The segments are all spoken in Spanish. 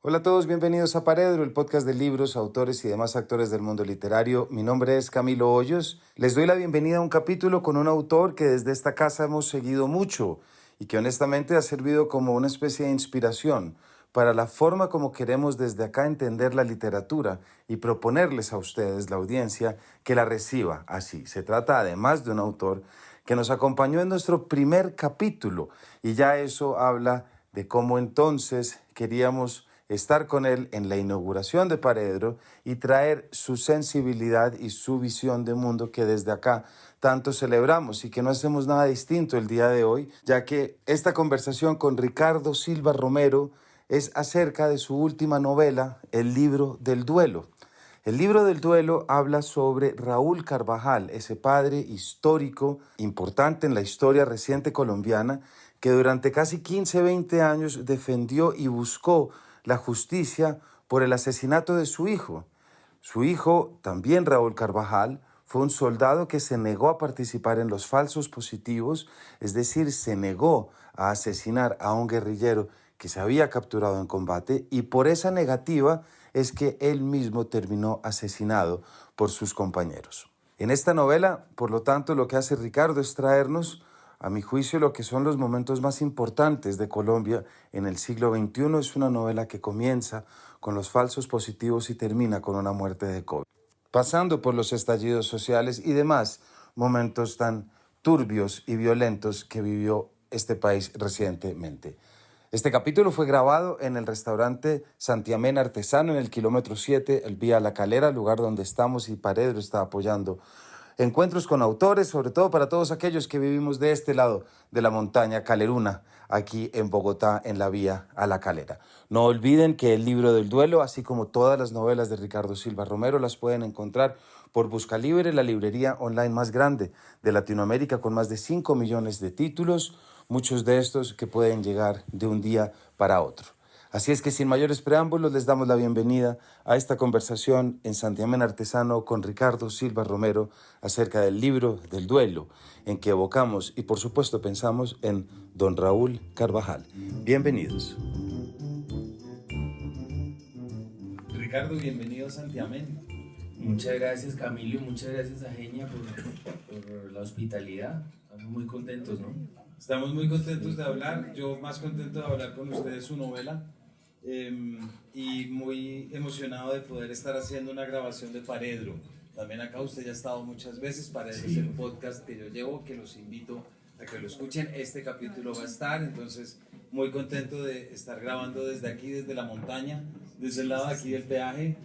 Hola a todos, bienvenidos a Paredro, el podcast de libros, autores y demás actores del mundo literario. Mi nombre es Camilo Hoyos. Les doy la bienvenida a un capítulo con un autor que desde esta casa hemos seguido mucho y que honestamente ha servido como una especie de inspiración para la forma como queremos desde acá entender la literatura y proponerles a ustedes, la audiencia, que la reciba así. Se trata además de un autor que nos acompañó en nuestro primer capítulo y ya eso habla de cómo entonces queríamos estar con él en la inauguración de Paredro y traer su sensibilidad y su visión de mundo que desde acá tanto celebramos y que no hacemos nada distinto el día de hoy, ya que esta conversación con Ricardo Silva Romero es acerca de su última novela, El libro del duelo. El libro del duelo habla sobre Raúl Carvajal, ese padre histórico importante en la historia reciente colombiana, que durante casi 15, 20 años defendió y buscó la justicia por el asesinato de su hijo. Su hijo, también Raúl Carvajal, fue un soldado que se negó a participar en los falsos positivos, es decir, se negó a asesinar a un guerrillero que se había capturado en combate, y por esa negativa es que él mismo terminó asesinado por sus compañeros. En esta novela, por lo tanto, lo que hace Ricardo es traernos, a mi juicio, lo que son los momentos más importantes de Colombia en el siglo XXI. Es una novela que comienza con los falsos positivos y termina con una muerte de COVID, pasando por los estallidos sociales y demás momentos tan turbios y violentos que vivió este país recientemente. Este capítulo fue grabado en el restaurante Santiamén Artesano en el kilómetro 7, el Vía La Calera, lugar donde estamos, y Paredro está apoyando encuentros con autores, sobre todo para todos aquellos que vivimos de este lado de la montaña caleruna, aquí en Bogotá, en la Vía a La Calera. No olviden que el libro del duelo, así como todas las novelas de Ricardo Silva Romero, las pueden encontrar por Buscalibre, la librería online más grande de Latinoamérica, con más de 5 millones de títulos, muchos de estos que pueden llegar de un día para otro. Así es que sin mayores preámbulos les damos la bienvenida a esta conversación en Santiamén Artesano con Ricardo Silva Romero acerca del libro del duelo, en que evocamos y por supuesto pensamos en don Raúl Carvajal. Bienvenidos. Ricardo, bienvenido a Santiamén. Muchas gracias, Camilo, y muchas gracias a Genia por la hospitalidad. Estamos muy contentos, ¿no? Estamos muy contentos de hablar, yo más contento de hablar con ustedes su novela, y muy emocionado de poder estar haciendo una grabación de Paredro. También acá usted ya ha estado muchas veces. Paredro es el podcast que yo llevo, que los invito a que lo escuchen. Este capítulo va a estar, entonces muy contento de estar grabando desde aquí, desde la montaña, desde el lado de aquí del peaje,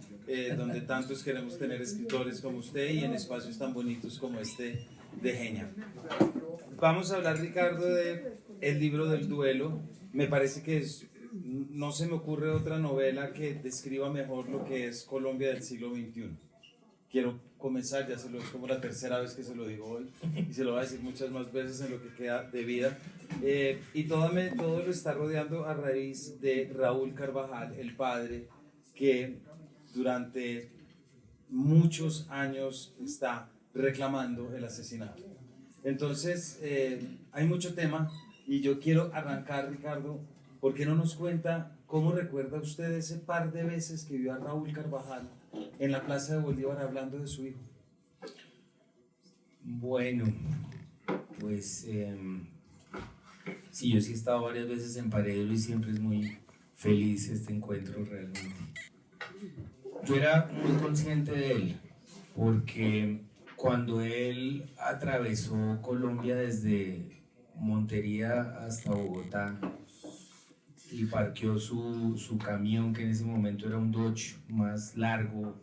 donde tantos queremos tener escritores como usted y en espacios tan bonitos como este de Genia. Vamos a hablar, Ricardo, de El libro del duelo. Me parece que no se me ocurre otra novela que describa mejor lo que es Colombia del siglo XXI. Quiero comenzar, es como la tercera vez que se lo digo hoy, y se lo voy a decir muchas más veces en lo que queda de vida. Y todo lo está rodeando a raíz de Raúl Carvajal, el padre, que durante muchos años está reclamando el asesinato. Entonces, hay mucho tema y yo quiero arrancar, Ricardo. ¿Por qué no nos cuenta cómo recuerda usted ese par de veces que vio a Raúl Carvajal en la Plaza de Bolívar hablando de su hijo? Bueno, pues sí, yo sí he estado varias veces en Paredro y siempre es muy feliz este encuentro realmente. Yo era muy consciente de él porque cuando él atravesó Colombia desde Montería hasta Bogotá y parqueó su camión, que en ese momento era un Dodge más largo,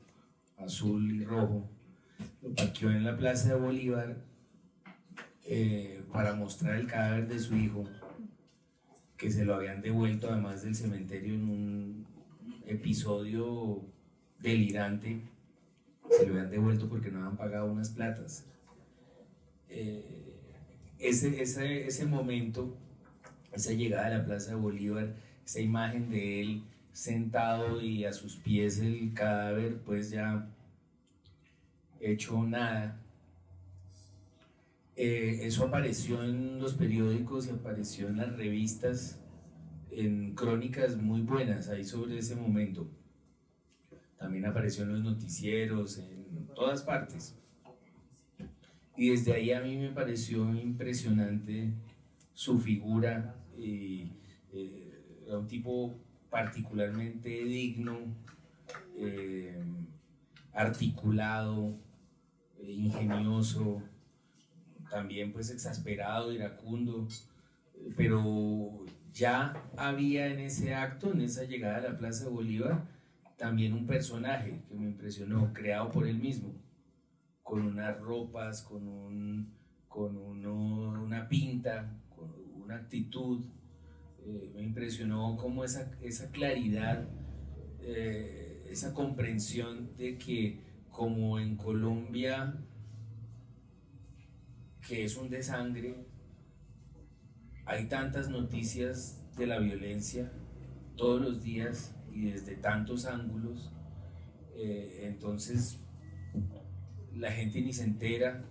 azul y rojo, lo parqueó en la Plaza de Bolívar para mostrar el cadáver de su hijo, que se lo habían devuelto además del cementerio en un episodio delirante. Se lo habían devuelto porque no habían pagado unas platas. Ese momento, esa llegada a la Plaza de Bolívar, esa imagen de él sentado y a sus pies el cadáver pues ya hecho nada, eso apareció en los periódicos y apareció en las revistas en crónicas muy buenas ahí sobre ese momento. También apareció en los noticieros, en todas partes. Y desde ahí a mí me pareció impresionante su figura. Era un tipo particularmente digno, articulado, ingenioso, también pues exasperado, iracundo, pero ya había en ese acto, en esa llegada a la Plaza Bolívar, también un personaje que me impresionó, creado por él mismo, con unas ropas, una pinta, con una actitud. Me impresionó como esa claridad, esa comprensión de que como en Colombia, que es un desangre, hay tantas noticias de la violencia todos los días y desde tantos ángulos, entonces la gente ni se entera,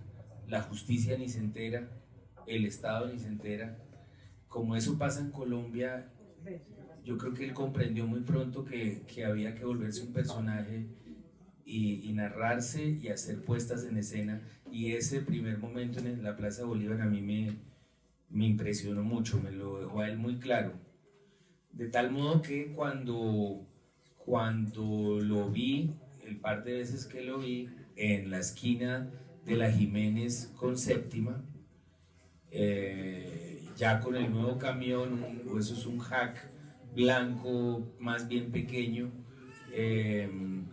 la justicia ni se entera, el Estado ni se entera. Como eso pasa en Colombia, yo creo que él comprendió muy pronto que había que volverse un personaje y narrarse y hacer puestas en escena. Y ese primer momento en la Plaza Bolívar a mí me impresionó mucho, me lo dejó a él muy claro. De tal modo que cuando lo vi, el par de veces que lo vi, en la esquina de la Jiménez con Séptima, ya con el nuevo camión, eso es un hack blanco más bien pequeño, en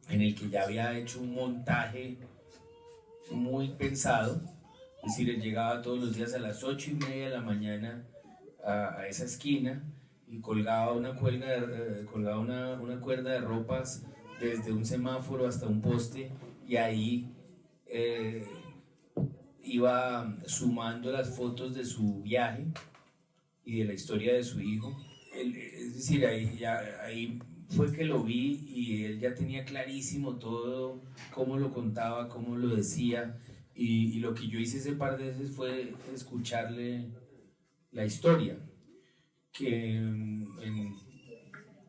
el que ya había hecho un montaje muy pensado, es decir, él llegaba todos los días a las 8:30 de la mañana a esa esquina y colgaba una cuerda de ropas desde un semáforo hasta un poste, y ahí iba sumando las fotos de su viaje y de la historia de su hijo. Es decir, ahí fue que lo vi y él ya tenía clarísimo todo, cómo lo contaba, cómo lo decía, y lo que yo hice ese par de veces fue escucharle la historia, que en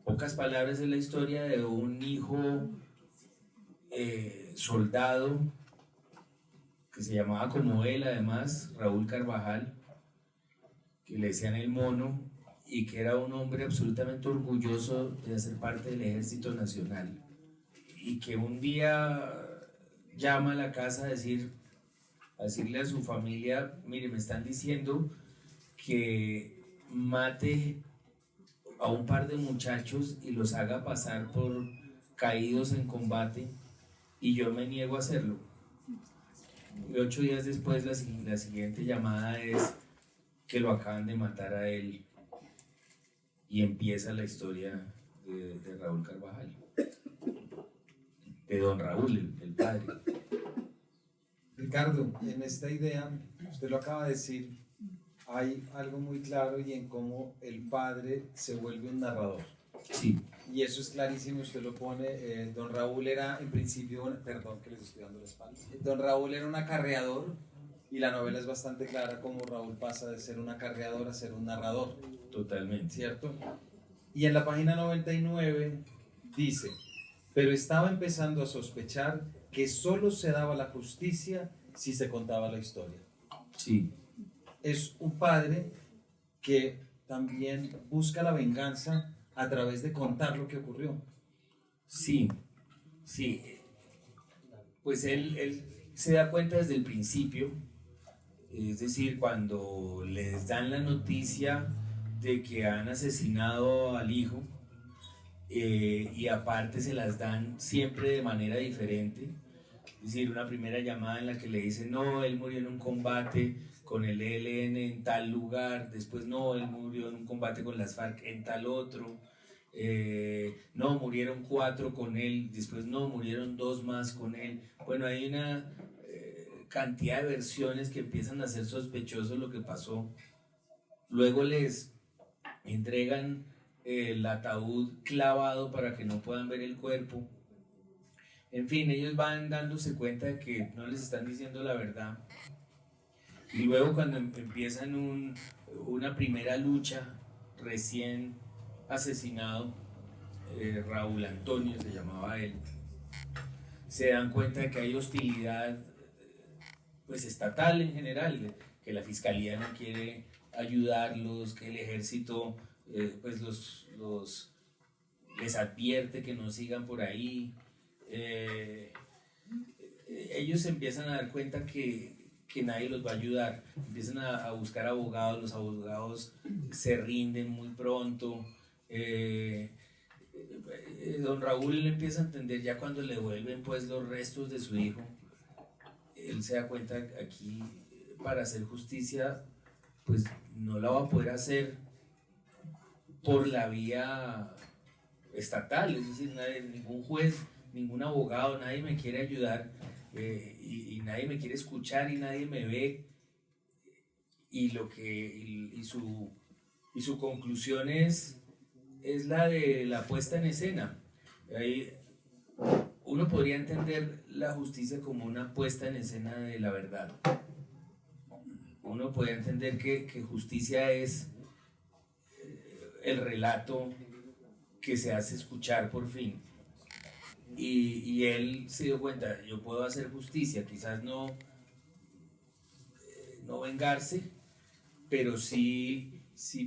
pocas palabras es la historia de un hijo soldado que se llamaba como él, además, Raúl Carvajal, que le decían el mono, y que era un hombre absolutamente orgulloso de hacer parte del Ejército Nacional, y que un día llama a la casa a decirle a su familia: mire, me están diciendo que mate a un par de muchachos y los haga pasar por caídos en combate, y yo me niego a hacerlo. Y 8 días después la siguiente llamada es que lo acaban de matar a él, y empieza la historia de Raúl Carvajal, de don Raúl, el padre. Ricardo, en esta idea, usted lo acaba de decir, hay algo muy claro y en cómo el padre se vuelve un narrador. Sí. Y eso es clarísimo, usted lo pone, don Raúl era en principio, perdón que les estoy dando la espalda, don Raúl era un acarreador, y la novela es bastante clara cómo Raúl pasa de ser un acarreador a ser un narrador. Totalmente. ¿Cierto? Y en la página 99 dice: pero estaba empezando a sospechar que solo se daba la justicia si se contaba la historia. Sí. Es un padre que también busca la venganza a través de contar lo que ocurrió. Sí, sí. Pues él se da cuenta desde el principio, es decir, cuando les dan la noticia de que han asesinado al hijo, y aparte se las dan siempre de manera diferente. Es decir, una primera llamada en la que le dicen: no, él murió en un combate con el ELN en tal lugar, después: no, él murió en un combate con las FARC en tal otro, no, murieron 4 con él, después: no, murieron 2 más con él. Bueno, hay una cantidad de versiones que empiezan a ser sospechosos lo que pasó. Luego les entregan el ataúd clavado para que no puedan ver el cuerpo. En fin, ellos van dándose cuenta de que no les están diciendo la verdad. Y luego, cuando empiezan una primera lucha recién asesinado, Raúl Antonio se llamaba él, se dan cuenta de que hay hostilidad pues estatal en general, que la fiscalía no quiere ayudarlos, que el ejército pues les advierte que no sigan por ahí. Ellos empiezan a dar cuenta que nadie los va a ayudar, empiezan a buscar abogados, los abogados se rinden muy pronto. Don Raúl empieza a entender ya cuando le devuelven pues los restos de su hijo, él se da cuenta que aquí para hacer justicia pues no la va a poder hacer por la vía estatal, es decir, ningún juez, ningún abogado, nadie me quiere ayudar, y nadie me quiere escuchar y nadie me ve, y su conclusión es la de la puesta en escena. Ahí uno podría entender la justicia como una puesta en escena de la verdad. Uno podría entender que justicia es el relato que se hace escuchar por fin. Y él se dio cuenta, yo puedo hacer justicia, quizás no vengarse, pero sí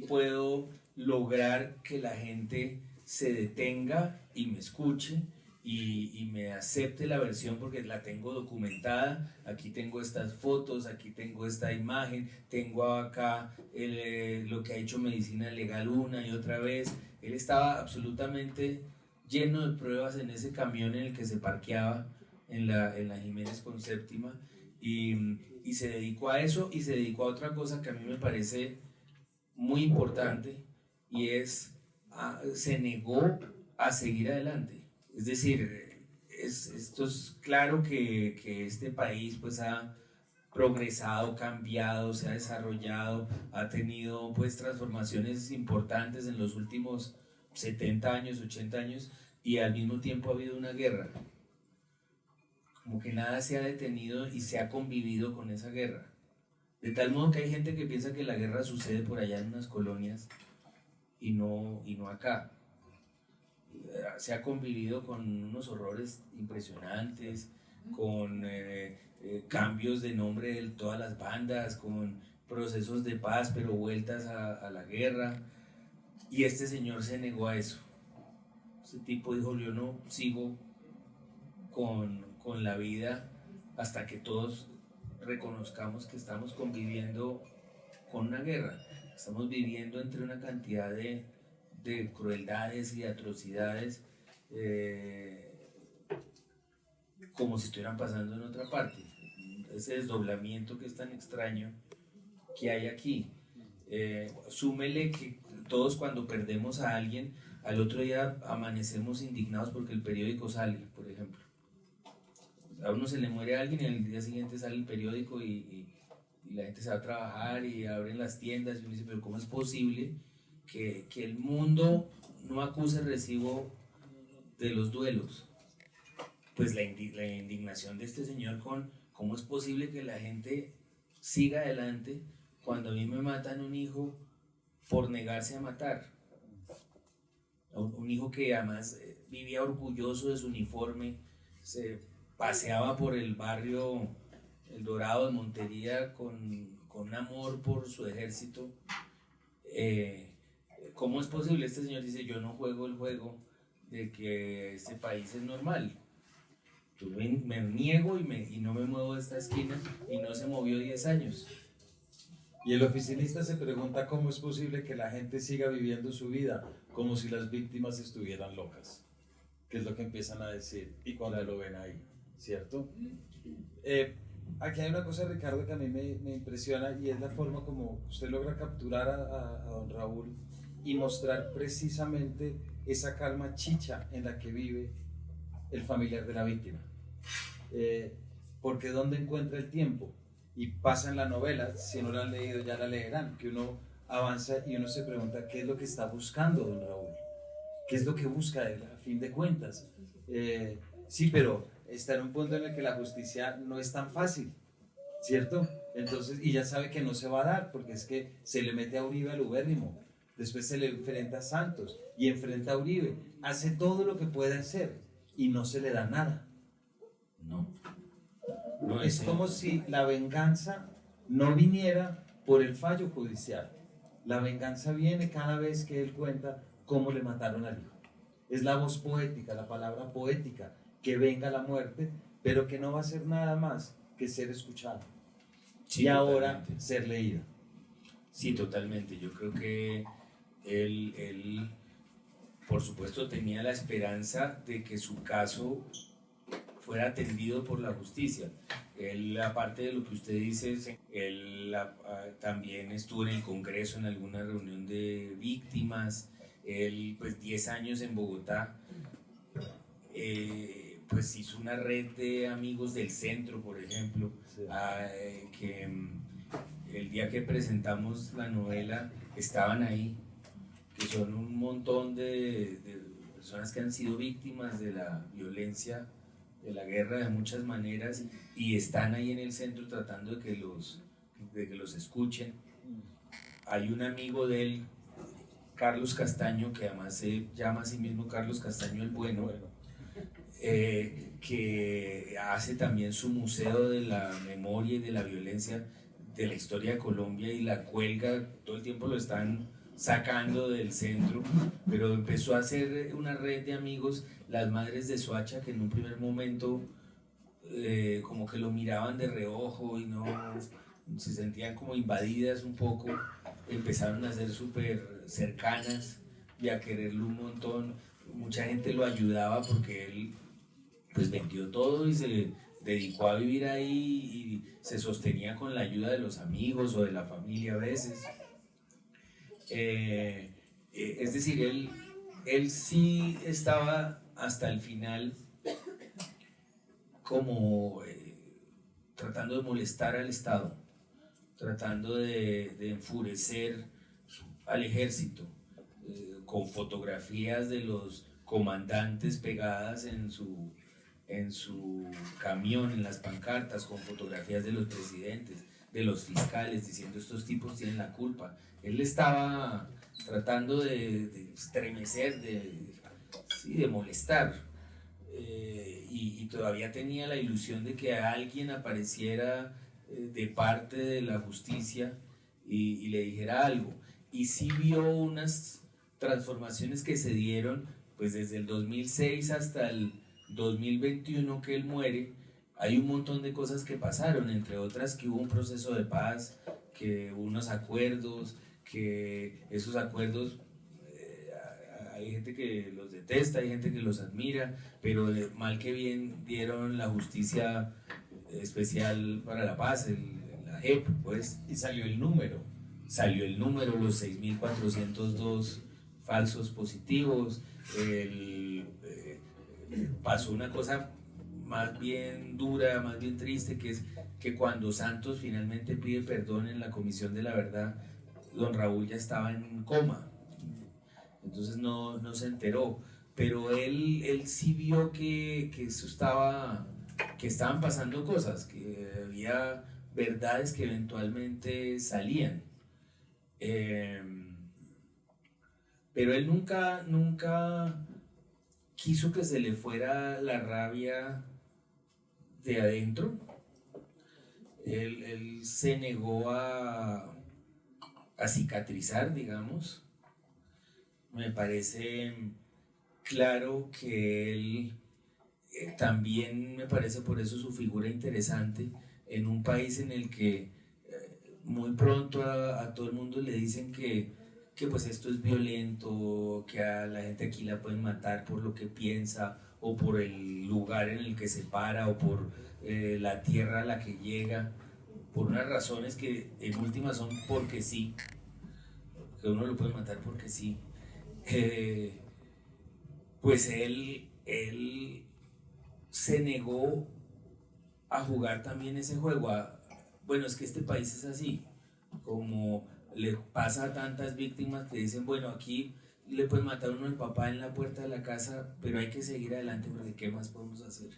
puedo lograr que la gente se detenga y me escuche y me acepte la versión porque la tengo documentada. Aquí tengo estas fotos, aquí tengo esta imagen, tengo acá lo que ha hecho Medicina Legal una y otra vez. Él estaba absolutamente lleno de pruebas en ese camión en el que se parqueaba en la Jiménez con Séptima, y se dedicó a eso, y se dedicó a otra cosa que a mí me parece muy importante, y se negó a seguir adelante. Es decir, esto es claro que este país pues ha progresado, cambiado, se ha desarrollado, ha tenido pues transformaciones importantes en los últimos 70 años, 80 años, y al mismo tiempo ha habido una guerra. Como que nada se ha detenido y se ha convivido con esa guerra. De tal modo que hay gente que piensa que la guerra sucede por allá en unas colonias y no acá. Se ha convivido con unos horrores impresionantes, con cambios de nombre de todas las bandas, con procesos de paz pero vueltas a la guerra, y este señor se negó a eso. Ese tipo dijo, yo no sigo con la vida hasta que todos reconozcamos que estamos conviviendo con una guerra, estamos viviendo entre una cantidad de crueldades y atrocidades, como si estuvieran pasando en otra parte. Ese desdoblamiento que es tan extraño que hay aquí. Súmele que todos cuando perdemos a alguien, al otro día amanecemos indignados porque el periódico sale, por ejemplo. A uno se le muere a alguien y al día siguiente sale el periódico y la gente se va a trabajar y abren las tiendas y uno dice, pero ¿cómo es posible que el mundo no acuse el recibo de los duelos? Pues la indignación de este señor con cómo es posible que la gente siga adelante cuando a mí me matan un hijo por negarse a matar. Un hijo que además vivía orgulloso de su uniforme, se paseaba por el barrio El Dorado de Montería con amor por su ejército. ¿Cómo es posible? Este señor dice, yo no juego el juego de que este país es normal. Yo me niego y no me muevo de esta esquina, y no se movió 10 años. Y el oficinista se pregunta cómo es posible que la gente siga viviendo su vida como si las víctimas estuvieran locas, que es lo que empiezan a decir y cuando lo ven ahí, ¿cierto? Aquí hay una cosa, Ricardo, que a mí me impresiona, y es la forma como usted logra capturar a don Raúl y mostrar precisamente esa calma chicha en la que vive el familiar de la víctima. Porque ¿dónde encuentra el tiempo? Y pasa en la novela, si no la han leído ya la leerán, que uno avanza y uno se pregunta qué es lo que está buscando don Raúl, qué es lo que busca él a fin de cuentas. Sí, pero está en un punto en el que la justicia no es tan fácil, ¿cierto? Entonces, y ya sabe que no se va a dar porque es que se le mete a Uribe al ubérrimo. después se le enfrenta a Santos y enfrenta a Uribe, hace todo lo que puede hacer y no se le da nada. No. No Es como si la venganza no viniera por el fallo judicial. La venganza viene cada vez que él cuenta cómo le mataron al hijo. Es la voz poética, la palabra poética, que venga la muerte, pero que no va a ser nada más que ser escuchada. Sí, y ahora totalmente. ser leída. Sí, totalmente. Yo creo que él, por supuesto, tenía la esperanza de que su caso fuera atendido por la justicia. Él, aparte de lo que usted dice, él también estuvo en el Congreso en alguna reunión de víctimas. Él, pues 10 años en Bogotá, pues hizo una red de amigos del centro, por ejemplo, Sí. Que el día que presentamos la novela estaban ahí, que son un montón de personas que han sido víctimas de la violencia, de la guerra de muchas maneras, y están ahí en el centro tratando de que los escuchen. Hay un amigo de él, Carlos Castaño, que además se llama a sí mismo Carlos Castaño el Bueno, que hace también su museo de la memoria y de la violencia de la historia de Colombia, y la cuelga, todo el tiempo lo están sacando del centro, pero empezó a hacer una red de amigos, las madres de Soacha, que en un primer momento como que lo miraban de reojo y no se sentían como invadidas un poco, empezaron a ser súper cercanas y a quererlo un montón. Mucha gente lo ayudaba porque él pues vendió todo y se dedicó a vivir ahí y se sostenía con la ayuda de los amigos o de la familia a veces. Es decir, él sí estaba hasta el final como tratando de molestar al Estado, tratando de enfurecer al ejército, con fotografías de los comandantes pegadas en su camión, en las pancartas, con fotografías de los presidentes, de los fiscales, diciendo estos tipos tienen la culpa. Él estaba tratando de estremecer, de molestar, y todavía tenía la ilusión de que alguien apareciera de parte de la justicia y le dijera algo. Y sí vio unas transformaciones que se dieron pues desde el 2006 hasta el 2021 que él muere. Hay un montón de cosas que pasaron, entre otras que hubo un proceso de paz, que hubo unos acuerdos, que esos acuerdos hay gente que los detesta, hay gente que los admira, pero mal que bien dieron la justicia especial para la paz, la JEP, pues. Y salió el número. Salió el número, los 6.402 falsos positivos. Pasó una cosa más bien dura, más bien triste, que es que cuando Santos finalmente pide perdón en la Comisión de la Verdad, don Raúl ya estaba en coma, entonces no se enteró, pero él sí vio que eso que estaban pasando cosas, que había verdades que eventualmente salían. Pero él nunca quiso que se le fuera la rabia de adentro. Él se negó a cicatrizar, digamos. Me parece claro que él también, me parece por eso su figura interesante, en un país en el que muy pronto a todo el mundo le dicen que pues esto es violento, que a la gente aquí la pueden matar por lo que piensa, o por el lugar en el que se para, o por la tierra a la que llega, por unas razones que en última son porque sí, que uno lo puede matar porque sí. Pues él se negó a jugar también ese juego. Bueno, es que este país es así, como le pasa a tantas víctimas que dicen, bueno, aquí le pueden matar a uno el papá en la puerta de la casa, pero hay que seguir adelante porque ¿qué más podemos hacer?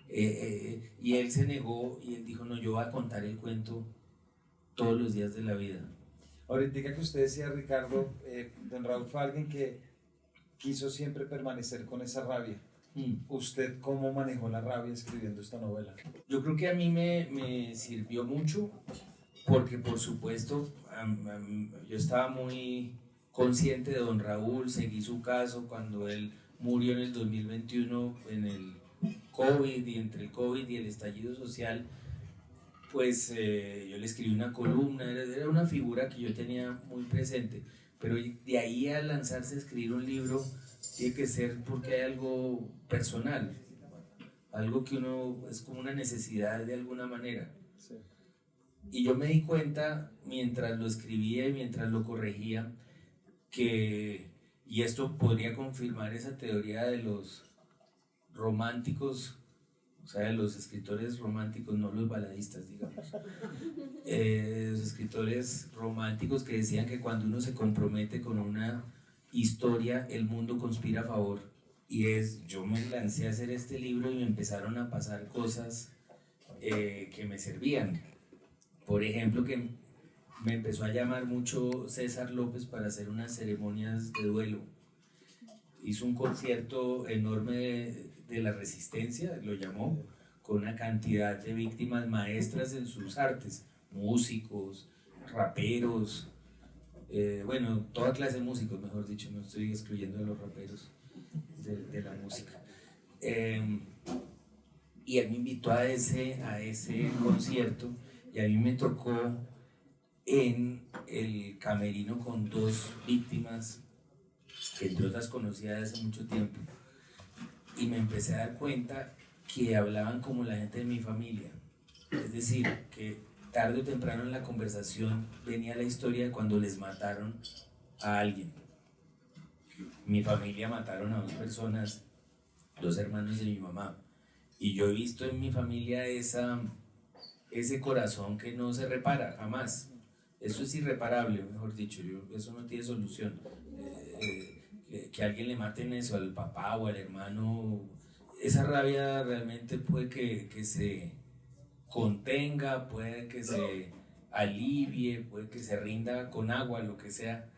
Y él se negó y él dijo, no, yo voy a contar el cuento todos los días de la vida. Ahorita que usted decía, Ricardo, don Raúl fue alguien que quiso siempre permanecer con esa rabia. ¿Usted cómo manejó la rabia escribiendo esta novela? Yo creo que a mí me sirvió mucho porque, por supuesto, yo estaba muy consciente de don Raúl, seguí su caso cuando él murió en el 2021 en el COVID, y entre el COVID y el estallido social, pues yo le escribí una columna, era una figura que yo tenía muy presente, pero de ahí a lanzarse a escribir un libro tiene que ser porque hay algo personal, algo que uno es como una necesidad de alguna manera. Sí. Y yo me di cuenta mientras lo escribía y mientras lo corregía que, y esto podría confirmar esa teoría de los románticos, o sea, de los escritores románticos, no los baladistas, digamos, los escritores románticos que decían que cuando uno se compromete con una historia, el mundo conspira a favor. Y yo me lancé a hacer este libro y me empezaron a pasar cosas que me servían. Por ejemplo, que me empezó a llamar mucho César López para hacer unas ceremonias de duelo. Hizo un concierto enorme de la resistencia, lo llamó, con una cantidad de víctimas maestras en sus artes, músicos, raperos, bueno, toda clase de músicos, mejor dicho, no estoy excluyendo a los raperos de la música. Y él me invitó a ese concierto y a mí me tocó en el camerino con dos víctimas que entre otras conocía desde hace mucho tiempo, y me empecé a dar cuenta que hablaban como la gente de mi familia, es decir, que tarde o temprano en la conversación venía la historia de cuando les mataron a alguien. Mi familia mataron a dos personas, dos hermanos de mi mamá, y yo he visto en mi familia ese corazón que no se repara jamás. Eso es irreparable, mejor dicho, eso no tiene solución. Que alguien le maten eso al papá o al hermano, esa rabia realmente puede que se contenga, puede que se alivie, puede que se rinda con agua, lo que sea,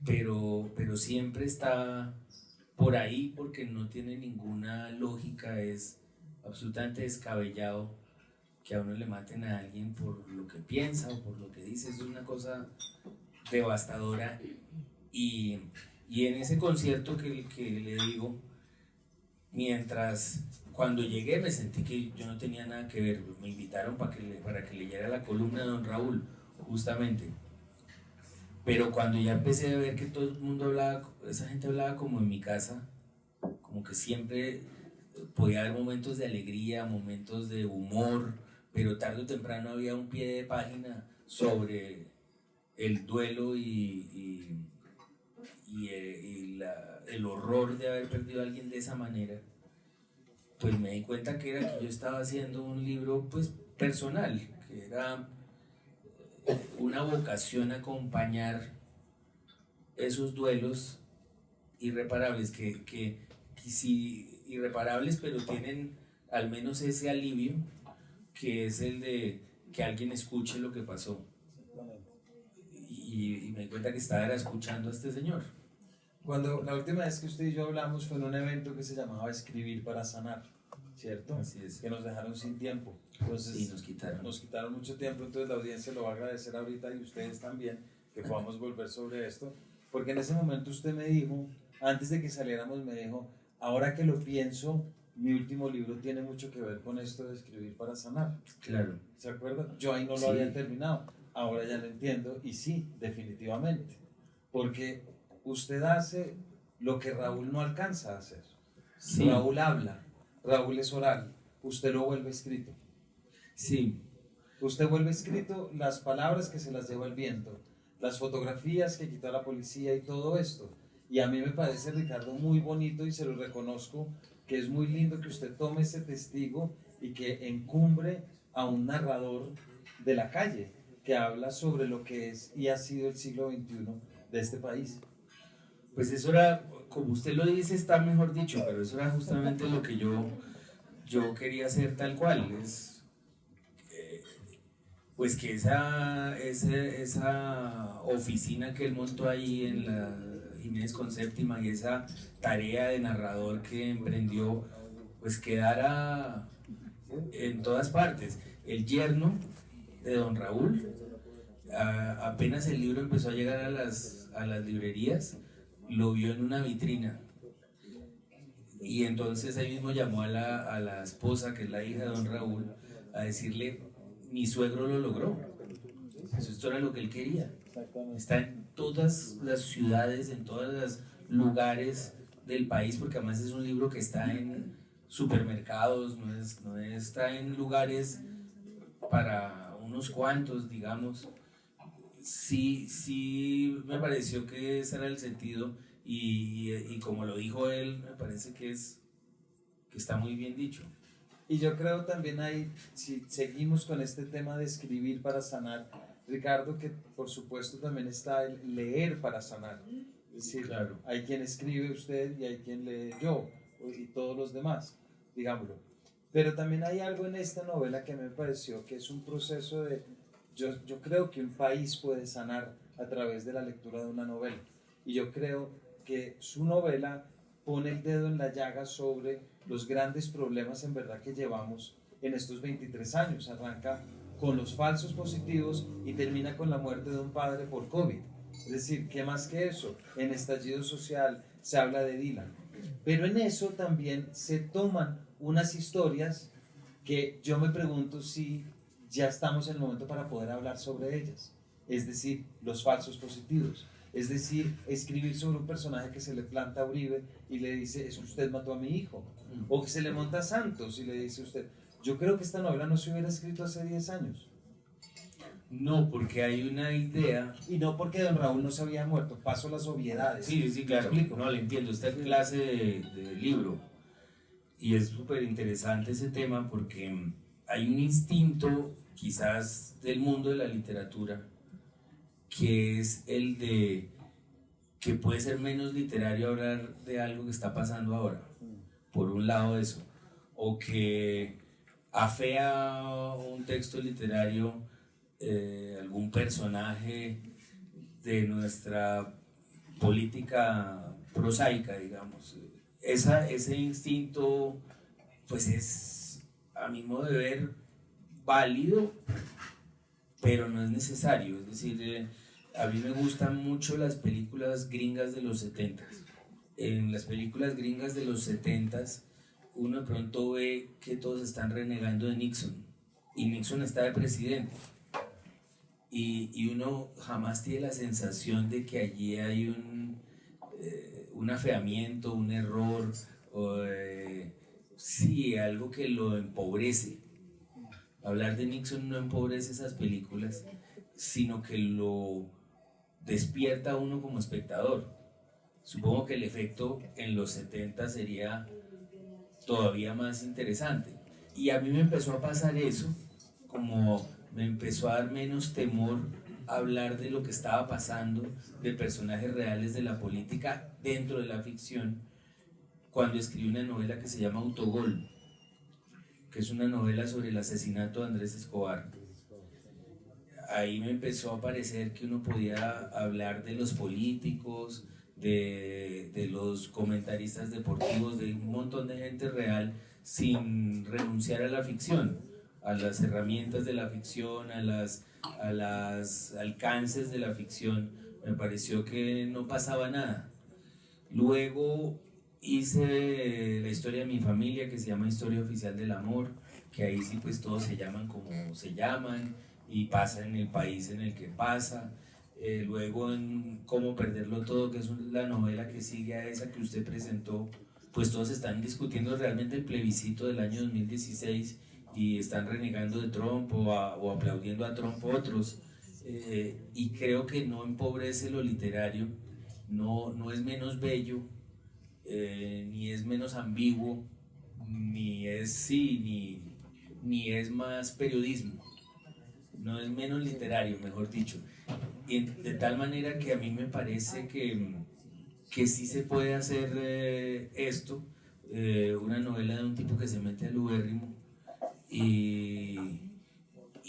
pero siempre está por ahí porque no tiene ninguna lógica, es absolutamente descabellado que a uno le maten a alguien por lo que piensa o por lo que dice. Es una cosa devastadora. Y en ese concierto que le digo, cuando llegué me sentí que yo no tenía nada que ver. Me invitaron para que leyera la columna de don Raúl, justamente. Pero cuando ya empecé a ver que todo el mundo hablaba, esa gente hablaba como en mi casa, como que siempre podía haber momentos de alegría, momentos de humor, pero tarde o temprano había un pie de página sobre el duelo y el horror de haber perdido a alguien de esa manera. Pues me di cuenta que yo estaba haciendo un libro pues personal, que era una vocación a acompañar esos duelos irreparables, que sí, irreparables, pero tienen al menos ese alivio, que es el de que alguien escuche lo que pasó. Y me di cuenta que estaba escuchando a este señor. Cuando la última vez que usted y yo hablamos fue en un evento que se llamaba Escribir para Sanar, ¿cierto? Así es. Que nos dejaron sin tiempo. Entonces, sí, nos quitaron mucho tiempo, entonces la audiencia lo va a agradecer ahorita y ustedes también, que podamos volver sobre esto, porque en ese momento usted me dijo, antes de que saliéramos me dijo, ahora que lo pienso, mi último libro tiene mucho que ver con esto de escribir para sanar. Claro. ¿Se acuerda? Yo ahí no lo había terminado, ahora ya lo entiendo y sí, definitivamente, porque usted hace lo que Raúl no alcanza a hacer. Sí. Raúl habla, Raúl es oral, usted lo vuelve escrito. Sí. Usted vuelve escrito las palabras que se las lleva el viento, las fotografías que quitó la policía y todo esto. Y a mí me parece, Ricardo, muy bonito y se lo reconozco, que es muy lindo que usted tome ese testigo y que encumbre a un narrador de la calle que habla sobre lo que es y ha sido el siglo XXI de este país. Pues eso era, como usted lo dice, está mejor dicho, pero eso era justamente lo que yo quería hacer tal cual. Pues que esa oficina que él montó ahí en la Jiménez con Séptima y esa tarea de narrador que emprendió, pues quedara en todas partes. El yerno de don Raúl, apenas el libro empezó a llegar a las librerías, lo vio en una vitrina y entonces ahí mismo llamó a la esposa, que es la hija de don Raúl, a decirle: mi suegro lo logró. Pues esto era lo que él quería. Está en todas las ciudades, en todos los lugares del país, porque además es un libro que está en supermercados, no está en lugares para unos cuantos, digamos. Sí, me pareció que ese era el sentido y como lo dijo él, me parece que está muy bien dicho. Y yo creo también ahí, si seguimos con este tema de escribir para sanar, Ricardo, que por supuesto también está el leer para sanar. Es decir, claro, hay quien escribe usted y hay quien lee yo y todos los demás, digámoslo. Pero también hay algo en esta novela que me pareció que es un proceso de... Yo creo que un país puede sanar a través de la lectura de una novela. Y yo creo que su novela pone el dedo en la llaga sobre los grandes problemas en verdad que llevamos en estos 23 años. Arranca con los falsos positivos y termina con la muerte de un padre por COVID. Es decir, ¿qué más que eso? En estallido social se habla de Dylan. Pero en eso también se toman unas historias que yo me pregunto si ya estamos en el momento para poder hablar sobre ellas. Es decir, los falsos positivos. Es decir, escribir sobre un personaje que se le planta a Uribe y le dice: es que usted mató a mi hijo. O que se le monta a Santos y le dice usted... Yo creo que esta novela no se hubiera escrito hace 10 años. No, porque hay una idea. Y no porque don Raúl no se había muerto, paso las obviedades. Sí, claro. No, le entiendo. Esta clase de libro. Y es súper interesante ese tema porque hay un instinto, quizás del mundo de la literatura, que es el de que puede ser menos literario hablar de algo que está pasando ahora. Por un lado eso. O que afea un texto literario algún personaje de nuestra política prosaica, digamos. Ese instinto, pues es, a mi modo de ver, válido, pero no es necesario. Es decir, a mí me gustan mucho las películas gringas de los 70. En las películas gringas de los 70 uno de pronto ve que todos están renegando de Nixon y Nixon está de presidente y uno jamás tiene la sensación de que allí hay un afeamiento, un error, sí, algo que lo empobrece. Hablar de Nixon no empobrece esas películas, sino que lo despierta a uno como espectador. Supongo que el efecto en los 70 sería todavía más interesante. Y a mí me empezó a pasar eso, como me empezó a dar menos temor hablar de lo que estaba pasando, de personajes reales de la política dentro de la ficción, cuando escribí una novela que se llama Autogol, que es una novela sobre el asesinato de Andrés Escobar. Ahí me empezó a parecer que uno podía hablar de los políticos, de los comentaristas deportivos, de un montón de gente real sin renunciar a la ficción, a las herramientas de la ficción, a los alcances de la ficción. Me pareció que no pasaba nada. Luego hice la historia de mi familia, que se llama Historia Oficial del Amor, que ahí sí pues todos se llaman como se llaman y pasa en el país en el que pasa. Luego en Cómo perderlo todo, que es la novela que sigue a esa que usted presentó, pues todos están discutiendo realmente el plebiscito del año 2016 y están renegando de Trump o aplaudiendo a Trump otros. Y creo que no empobrece lo literario, no es menos bello, ni es menos ambiguo, ni es más periodismo, no es menos literario, mejor dicho. Y de tal manera que a mí me parece que sí se puede hacer esto, una novela de un tipo que se mete al ubérrimo y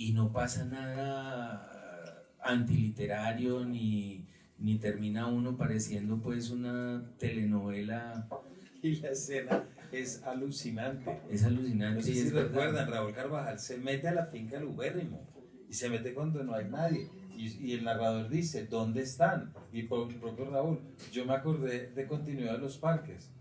y no pasa nada antiliterario ni termina uno pareciendo pues una telenovela. Y la escena es alucinante. Es alucinante. No sé y si es verdad. recuerdan, Raúl Carvajal se mete a la finca del ubérrimo y se mete cuando no hay nadie. Y el narrador dice, ¿dónde están? Y por el propio Raúl, yo me acordé de continuidad de los parques.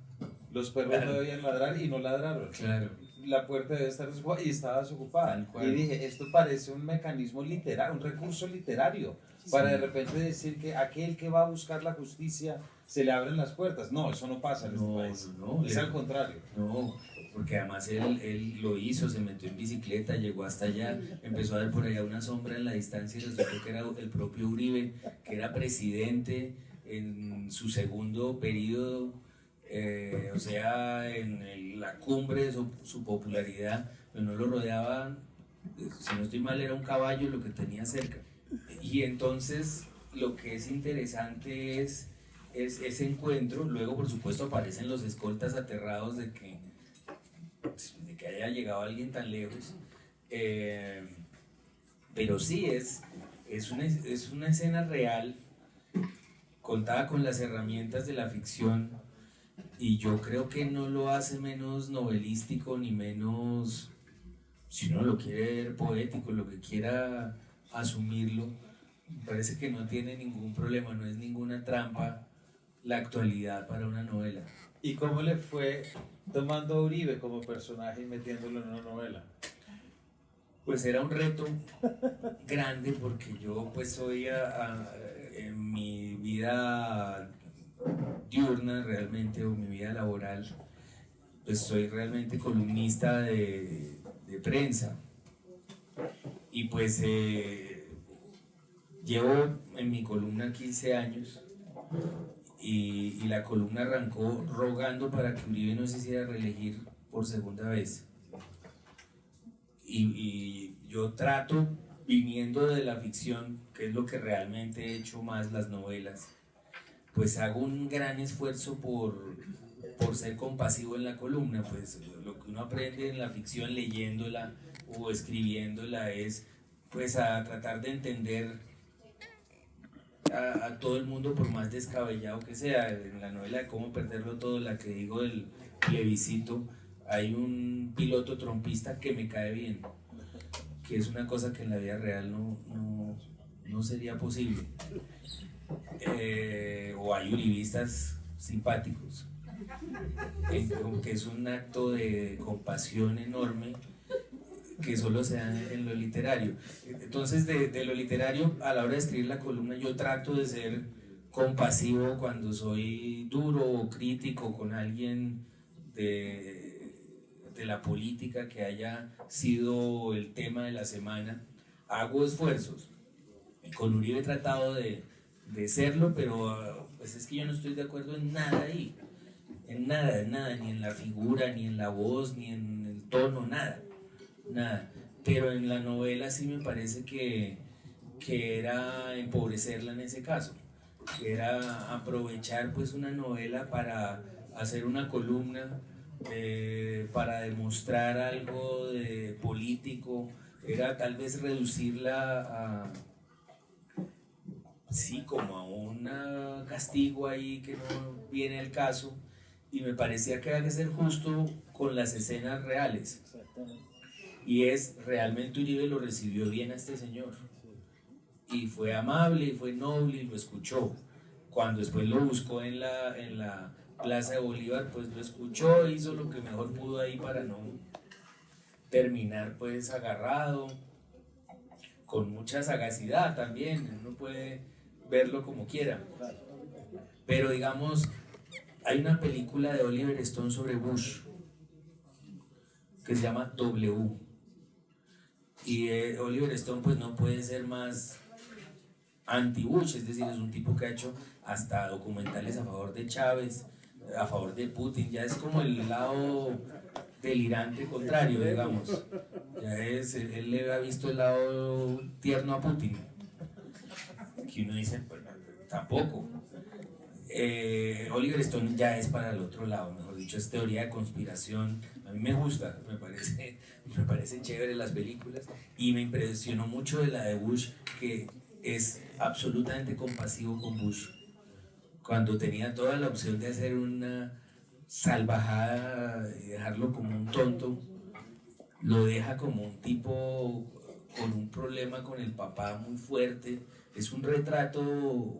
Los perros no debían ladrar y no ladraron. Claro. La puerta debe estar desocupada y estaba desocupada. Y dije, esto parece un mecanismo literario, un recurso literario, para de repente decir que aquel que va a buscar la justicia se le abren las puertas. No, eso no pasa en este país. No, es al contrario. No, porque además él lo hizo, se metió en bicicleta, llegó hasta allá, empezó a ver por allá una sombra en la distancia y resultó que era el propio Uribe, que era presidente en su segundo periodo. O sea, en la cumbre de su popularidad, pero no lo rodeaba, si no estoy mal, era un caballo lo que tenía cerca. Y entonces lo que es interesante es ese encuentro. Luego, por supuesto, aparecen los escoltas aterrados de que haya llegado alguien tan lejos. Pero sí, es una escena real, contada con las herramientas de la ficción. Y yo creo que no lo hace menos novelístico ni menos, si uno lo quiere ver poético, lo que quiera asumirlo, me parece que no tiene ningún problema, no es ninguna trampa la actualidad para una novela. ¿Y cómo le fue tomando a Uribe como personaje y metiéndolo en una novela? Pues era un reto grande porque yo pues soy en mi vida diurna realmente, o mi vida laboral, pues soy realmente columnista de prensa y pues llevo en mi columna 15 años y la columna arrancó rogando para que Uribe no se hiciera reelegir por segunda vez y yo trato, viniendo de la ficción, que es lo que realmente he hecho más, las novelas, pues hago un gran esfuerzo por ser compasivo en la columna. Pues lo que uno aprende en la ficción leyéndola o escribiéndola es pues a tratar de entender a todo el mundo, por más descabellado que sea. En la novela de Cómo perderlo todo, la que digo del plebiscito, hay un piloto trompista que me cae bien, que es una cosa que en la vida real no sería posible. O hay uribistas simpáticos, que es un acto de compasión enorme que solo se da en lo literario. Entonces, de lo literario, a la hora de escribir la columna, yo trato de ser compasivo cuando soy duro o crítico con alguien de la política que haya sido el tema de la semana. Hago esfuerzos. Con Uribe he tratado de serlo, pero pues es que yo no estoy de acuerdo en nada ahí, en nada, ni en la figura, ni en la voz, ni en el tono, nada, pero en la novela sí me parece que era empobrecerla en ese caso, que era aprovechar pues una novela para hacer una columna, para demostrar algo de político, era tal vez reducirla como a un castigo ahí que no viene al caso, y me parecía que había que ser justo con las escenas reales. Y realmente Uribe lo recibió bien a este señor, y fue amable, y fue noble, y lo escuchó. Cuando después lo buscó en la Plaza de Bolívar, pues lo escuchó, hizo lo que mejor pudo ahí para no terminar pues agarrado, con mucha sagacidad también. Uno puede verlo como quiera, pero digamos, hay una película de Oliver Stone sobre Bush que se llama W, y Oliver Stone pues no puede ser más anti-Bush, es decir, es un tipo que ha hecho hasta documentales a favor de Chávez, a favor de Putin, ya es como el lado delirante contrario, digamos. Él le ha visto el lado tierno a Putin, que uno dice, pues tampoco. Oliver Stone ya es para el otro lado, mejor dicho, es teoría de conspiración. A mí mí me gusta, me parece chévere las películas, y me impresionó mucho de la de Bush, que es absolutamente compasivo con Bush. Cuando tenía toda la opción de hacer una salvajada y dejarlo como un tonto, lo deja como un tipo con un problema con el papá muy fuerte. Es un retrato,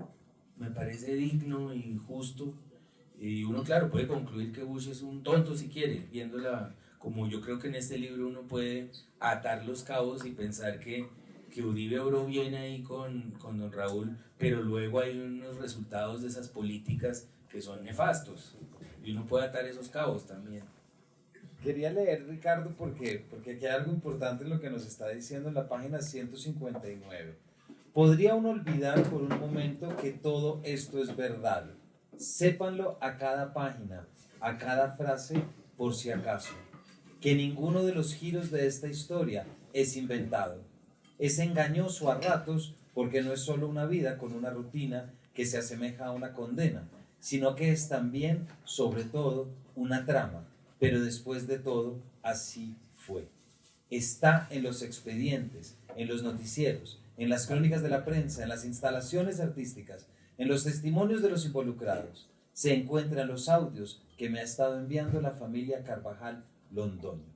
me parece digno y justo, y uno, claro, puede concluir que Bush es un tonto si quiere, viéndola, como yo creo que en este libro uno puede atar los cabos y pensar que Uribe obró bien ahí con don Raúl, pero luego hay unos resultados de esas políticas que son nefastos, y uno puede atar esos cabos también. Quería leer, Ricardo, porque aquí hay algo importante en lo que nos está diciendo en la página 159. Podría uno olvidar por un momento que todo esto es verdad. Sépanlo a cada página, a cada frase, por si acaso. Que ninguno de los giros de esta historia es inventado. Es engañoso a ratos porque no es solo una vida con una rutina que se asemeja a una condena, sino que es también, sobre todo, una trama. Pero después de todo, así fue. Está en los expedientes, en los noticieros, en las crónicas de la prensa, en las instalaciones artísticas, en los testimonios de los involucrados. Se encuentran los audios que me ha estado enviando la familia Carvajal Londoño.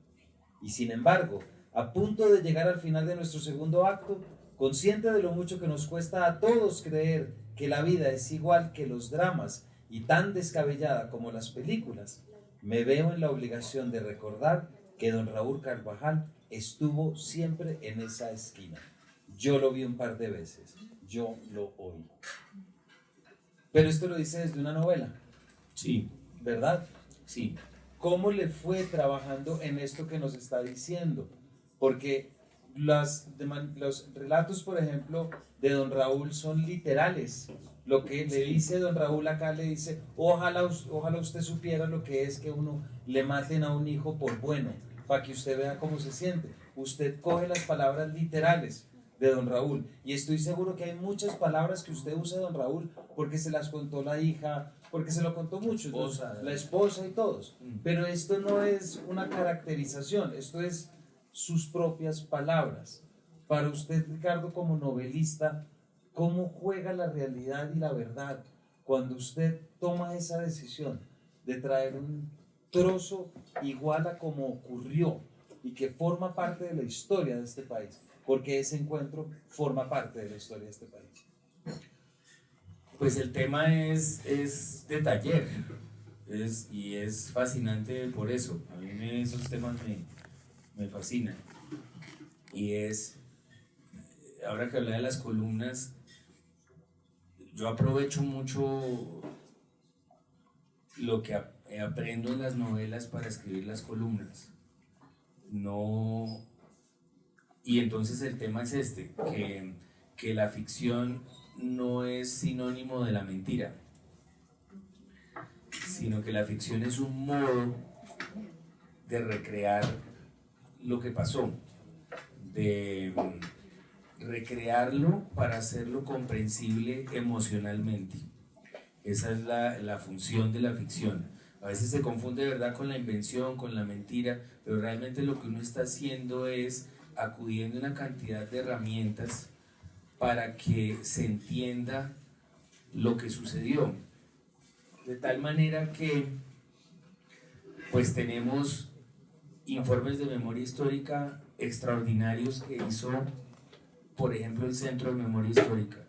Y sin embargo, a punto de llegar al final de nuestro segundo acto, consciente de lo mucho que nos cuesta a todos creer que la vida es igual que los dramas y tan descabellada como las películas, me veo en la obligación de recordar que don Raúl Carvajal estuvo siempre en esa esquina. Yo lo vi un par de veces, yo lo oí. Pero esto lo dice desde una novela. Sí. ¿Verdad? Sí. ¿Cómo le fue trabajando en esto que nos está diciendo? Porque los relatos, por ejemplo, de don Raúl son literales. Lo que le dice don Raúl acá, le dice, ojalá usted supiera lo que es que uno le maten a un hijo por bueno, para que usted vea cómo se siente. Usted coge las palabras literales de don Raúl, y estoy seguro que hay muchas palabras que usted usa de don Raúl porque se las contó la hija, porque se lo contó mucho, la esposa y todos. Pero esto no es una caracterización, esto es sus propias palabras. Para usted, Ricardo, como novelista, ¿cómo juega la realidad y la verdad cuando usted toma esa decisión de traer un trozo igual a como ocurrió y que forma parte de la historia de este país? Porque ese encuentro forma parte de la historia de este país. Pues el tema es de taller, y es fascinante por eso. A mí esos temas me fascinan. Y ahora que hablé de las columnas, yo aprovecho mucho lo que aprendo en las novelas para escribir las columnas. Y entonces el tema es que la ficción no es sinónimo de la mentira, sino que la ficción es un modo de recrear lo que pasó, de recrearlo para hacerlo comprensible emocionalmente. Esa es la función de la ficción. A veces se confunde, ¿verdad?, con la invención, con la mentira, pero realmente lo que uno está haciendo es acudiendo a una cantidad de herramientas para que se entienda lo que sucedió. De tal manera que pues tenemos informes de memoria histórica extraordinarios que hizo, por ejemplo, el Centro de Memoria Histórica,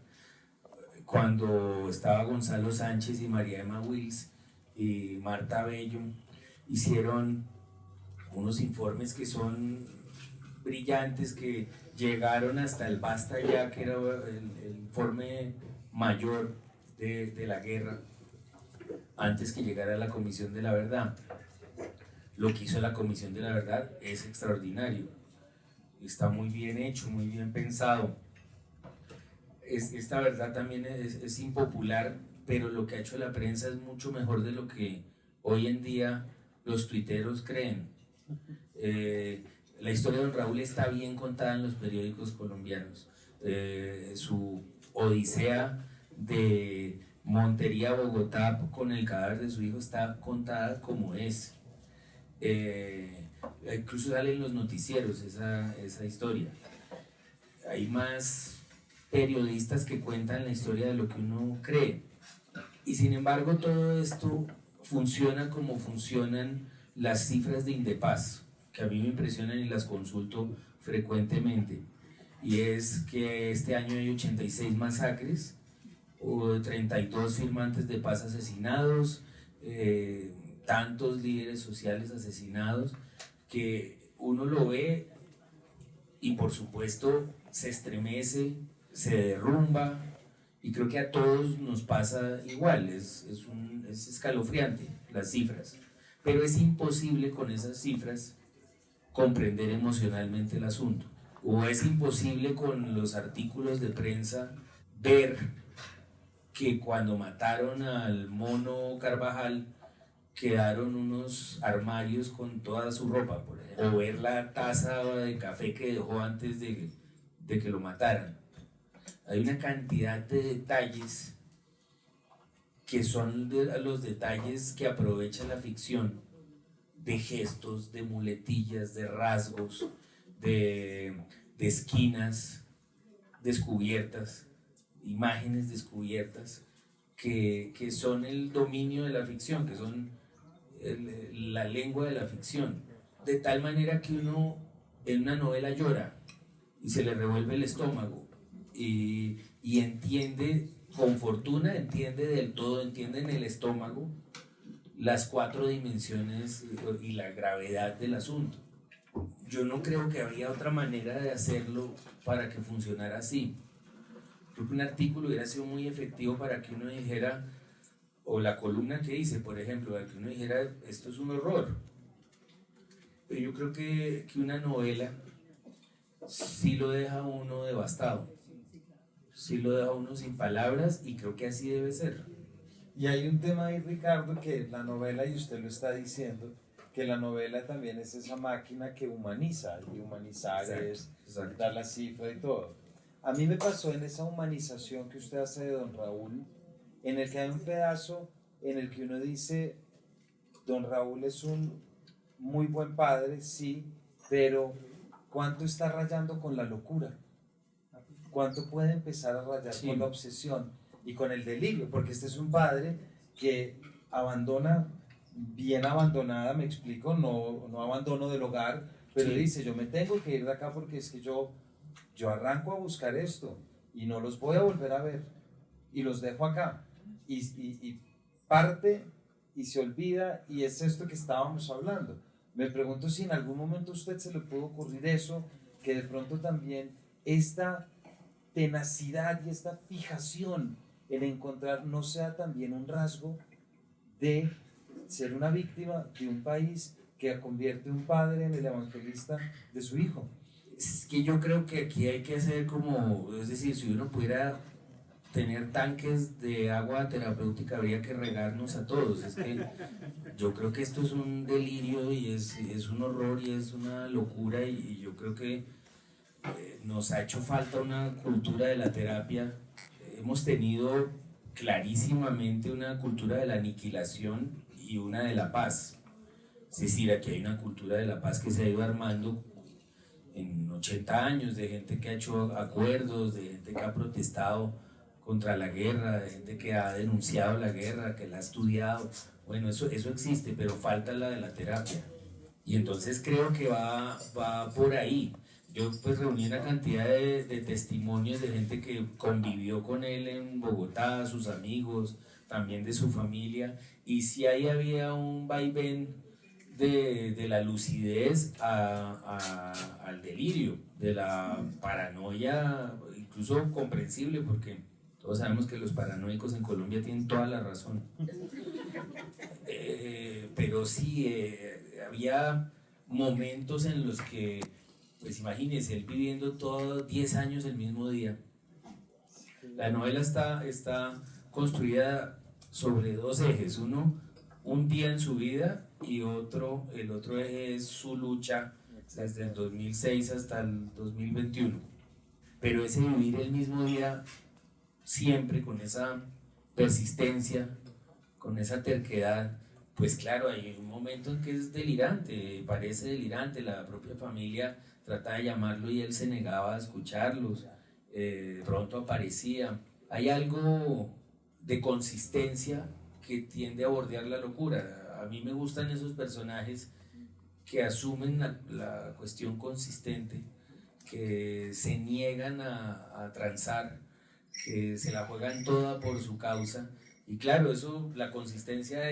cuando estaba Gonzalo Sánchez y María Emma Wills y Marta Bello, hicieron unos informes que son brillantes, que llegaron hasta el Basta Ya, que era el informe mayor de la guerra, antes que llegara la Comisión de la Verdad. Lo que hizo la Comisión de la Verdad es extraordinario, está muy bien hecho, muy bien pensado. Esta verdad también es impopular, pero lo que ha hecho la prensa es mucho mejor de lo que hoy en día los tuiteros creen. La historia de don Raúl está bien contada en los periódicos colombianos. Su odisea de Montería a Bogotá con el cadáver de su hijo está contada como es. Incluso sale en los noticieros esa historia. Hay más periodistas que cuentan la historia de lo que uno cree. Y sin embargo todo esto funciona como funcionan las cifras de Indepaz, que a mí me impresionan y las consulto frecuentemente. Y es que este año hay 86 masacres, o 32 firmantes de paz asesinados, tantos líderes sociales asesinados, que uno lo ve y por supuesto se estremece, se derrumba, y creo que a todos nos pasa igual, es escalofriante las cifras, pero es imposible con esas cifras comprender emocionalmente el asunto, o es imposible con los artículos de prensa ver que cuando mataron al Mono Carvajal quedaron unos armarios con toda su ropa, por ejemplo, o ver la taza de café que dejó antes de que lo mataran. Hay una cantidad de detalles que son los detalles que aprovecha la ficción, de gestos, de muletillas, de rasgos, de esquinas descubiertas, imágenes descubiertas, que son el dominio de la ficción, que son la lengua de la ficción, de tal manera que uno en una novela llora y se le revuelve el estómago y entiende con fortuna, entiende del todo, entiende en el estómago las 4 dimensiones y la gravedad del asunto. Yo no creo que había otra manera de hacerlo para que funcionara así. Creo que un artículo hubiera sido muy efectivo para que uno dijera, o la columna que hice, por ejemplo, para que uno dijera, esto es un horror. Pero yo creo que una novela sí lo deja a uno devastado, sí lo deja a uno sin palabras, y creo que así debe ser. Y hay un tema ahí, Ricardo, que la novela, y usted lo está diciendo, que la novela también es esa máquina que humaniza, y humanizar exacto. Dar la cifra y todo. A mí me pasó en esa humanización que usted hace de don Raúl, en el que hay un pedazo en el que uno dice, don Raúl es un muy buen padre, sí, pero ¿cuánto está rayando con la locura? ¿Cuánto puede empezar a rayar con la obsesión y con el delirio? Porque este es un padre que abandona, bien abandonada, me explico, no abandono del hogar, pero dice, yo me tengo que ir de acá porque es que yo arranco a buscar esto y no los voy a volver a ver y los dejo acá y parte y se olvida, y es esto que estábamos hablando. Me pregunto si en algún momento a usted se le pudo ocurrir eso, que de pronto también esta tenacidad y esta fijación en encontrar no sea también un rasgo de ser una víctima de un país que convierte a un padre en el evangelista de su hijo. Es que yo creo que aquí hay que hacer como, es decir, si uno pudiera tener tanques de agua terapéutica, habría que regarnos a todos. Es que yo creo que esto es un delirio y es un horror y es una locura, y yo creo que nos ha hecho falta una cultura de la terapia. Hemos tenido clarísimamente una cultura de la aniquilación y una de la paz. Es decir, aquí hay una cultura de la paz que se ha ido armando en 80 años, de gente que ha hecho acuerdos, de gente que ha protestado contra la guerra, de gente que ha denunciado la guerra, que la ha estudiado. Bueno, eso existe, pero falta la de la terapia. Y entonces creo que va por ahí. Yo pues reuní una cantidad de testimonios de gente que convivió con él en Bogotá, sus amigos, también de su familia, y sí ahí había un vaivén de la lucidez al delirio, de la paranoia, incluso comprensible, porque todos sabemos que los paranoicos en Colombia tienen toda la razón. Pero sí, había momentos en los que, pues imagínense, él viviendo todos 10 años el mismo día. La novela está construida sobre 2 ejes. Uno, un día en su vida, y el otro eje es su lucha desde el 2006 hasta el 2021. Pero ese vivir el mismo día siempre con esa persistencia, con esa terquedad, pues claro, hay un momento en que es delirante, parece delirante, la propia familia trataba de llamarlo y él se negaba a escucharlos, de pronto aparecía. Hay algo de consistencia que tiende a bordear la locura. A mí me gustan esos personajes que asumen la cuestión consistente, que se niegan a transar, que se la juegan toda por su causa. Y claro, eso, la consistencia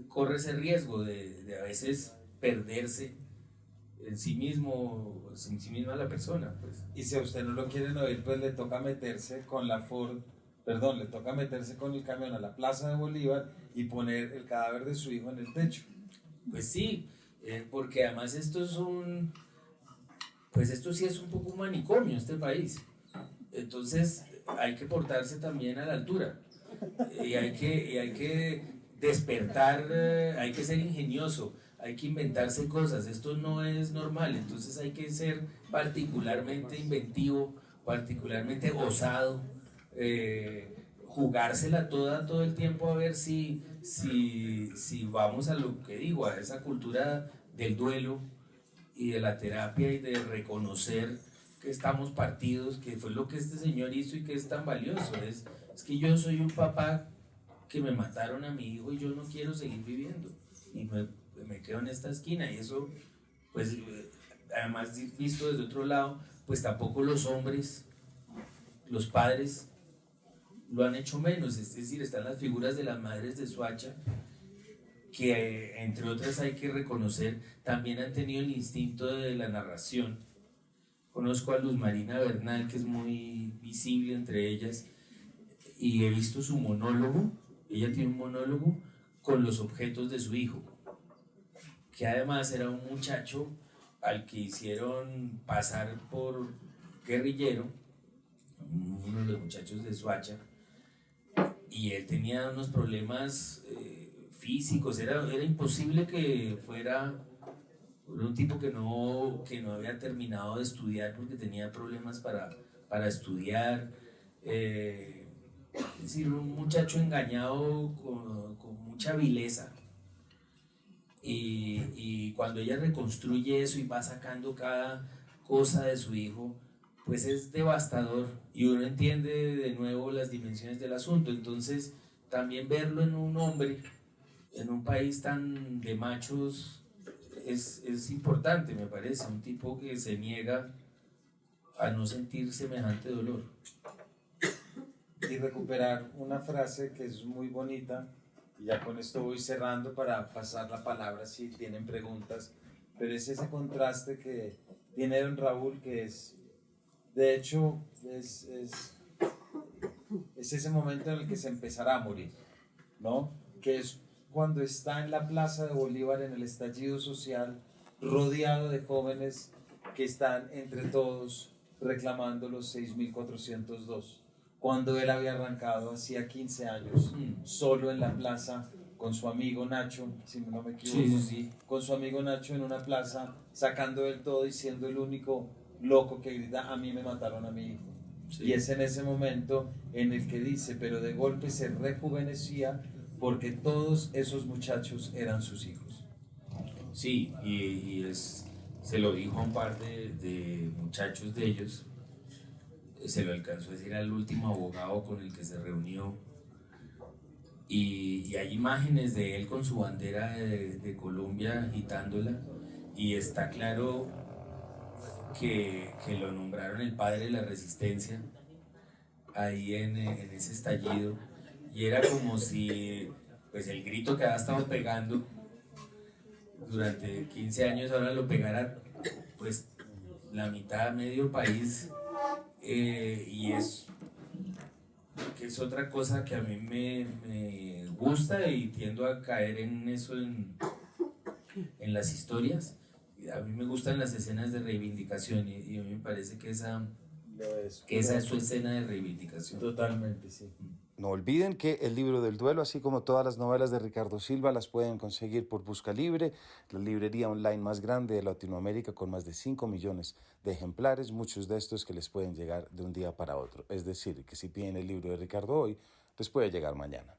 corre ese riesgo de a veces perderse en sí mismo, en sí misma la persona, pues. Y si a usted no lo quieren oír, pues le toca meterse con la Ford, perdón, le toca meterse con el camión a la Plaza de Bolívar y poner el cadáver de su hijo en el techo. Pues sí, porque además pues esto sí es un poco un manicomio, este país. Entonces hay que portarse también a la altura y hay que despertar, hay que ser ingenioso, hay que inventarse cosas, esto no es normal, entonces hay que ser particularmente inventivo, particularmente osado, jugársela toda todo el tiempo a ver si vamos a lo que digo, a esa cultura del duelo y de la terapia y de reconocer que estamos partidos, que fue lo que este señor hizo y que es tan valioso. Es que yo soy un papá que me mataron a mi hijo y yo no quiero seguir viviendo. Y me quedo en esta esquina y eso, pues, además visto desde otro lado, pues tampoco los hombres, los padres, lo han hecho menos. Es decir, están las figuras de las madres de Soacha, que entre otras hay que reconocer, también han tenido el instinto de la narración. Conozco a Luz Marina Bernal, que es muy visible entre ellas, y he visto su monólogo. Ella tiene un monólogo con los objetos de su hijo, que además era un muchacho al que hicieron pasar por guerrillero, uno de los muchachos de Soacha, y él tenía unos problemas físicos, era imposible que fuera un tipo que no había terminado de estudiar porque tenía problemas para estudiar, es decir, un muchacho engañado con mucha vileza. Y cuando ella reconstruye eso y va sacando cada cosa de su hijo, pues es devastador y uno entiende de nuevo las dimensiones del asunto. Entonces, también verlo en un hombre, en un país tan de machos, es importante, me parece, un tipo que se niega a no sentir semejante dolor. Y recuperar una frase que es muy bonita, y ya con esto voy cerrando para pasar la palabra si tienen preguntas, pero es ese contraste que tiene don Raúl, que es, de hecho, es ese momento en el que se empezará a morir, ¿no? Que es cuando está en la Plaza de Bolívar en el estallido social, rodeado de jóvenes que están entre todos reclamando los 6.402, cuando él había arrancado hacía 15 años, solo en la plaza, con su amigo Nacho, si no me equivoco, sí, con su amigo Nacho en una plaza, sacando del todo y siendo el único loco que grita: a mí me mataron a mi hijo. Sí. Y es en ese momento en el que dice, pero de golpe se rejuvenecía porque todos esos muchachos eran sus hijos. Sí, se lo dijo a un par de muchachos de ellos, se lo alcanzó a decir al último abogado con el que se reunió, y hay imágenes de él con su bandera de Colombia agitándola, y está claro que lo nombraron el padre de la resistencia ahí en ese estallido, y era como si pues el grito que había estado pegando durante 15 años ahora lo pegara pues la mitad, medio país, y que es otra cosa que a mí me gusta y tiendo a caer en eso en las historias. A mí me gustan las escenas de reivindicación y a mí me parece que esa es su escena de reivindicación. Totalmente, sí. No olviden que el libro del duelo, así como todas las novelas de Ricardo Silva, las pueden conseguir por Busca Libre, la librería online más grande de Latinoamérica, con más de 5 millones de ejemplares, muchos de estos que les pueden llegar de un día para otro. Es decir, que si piden el libro de Ricardo hoy, les puede llegar mañana.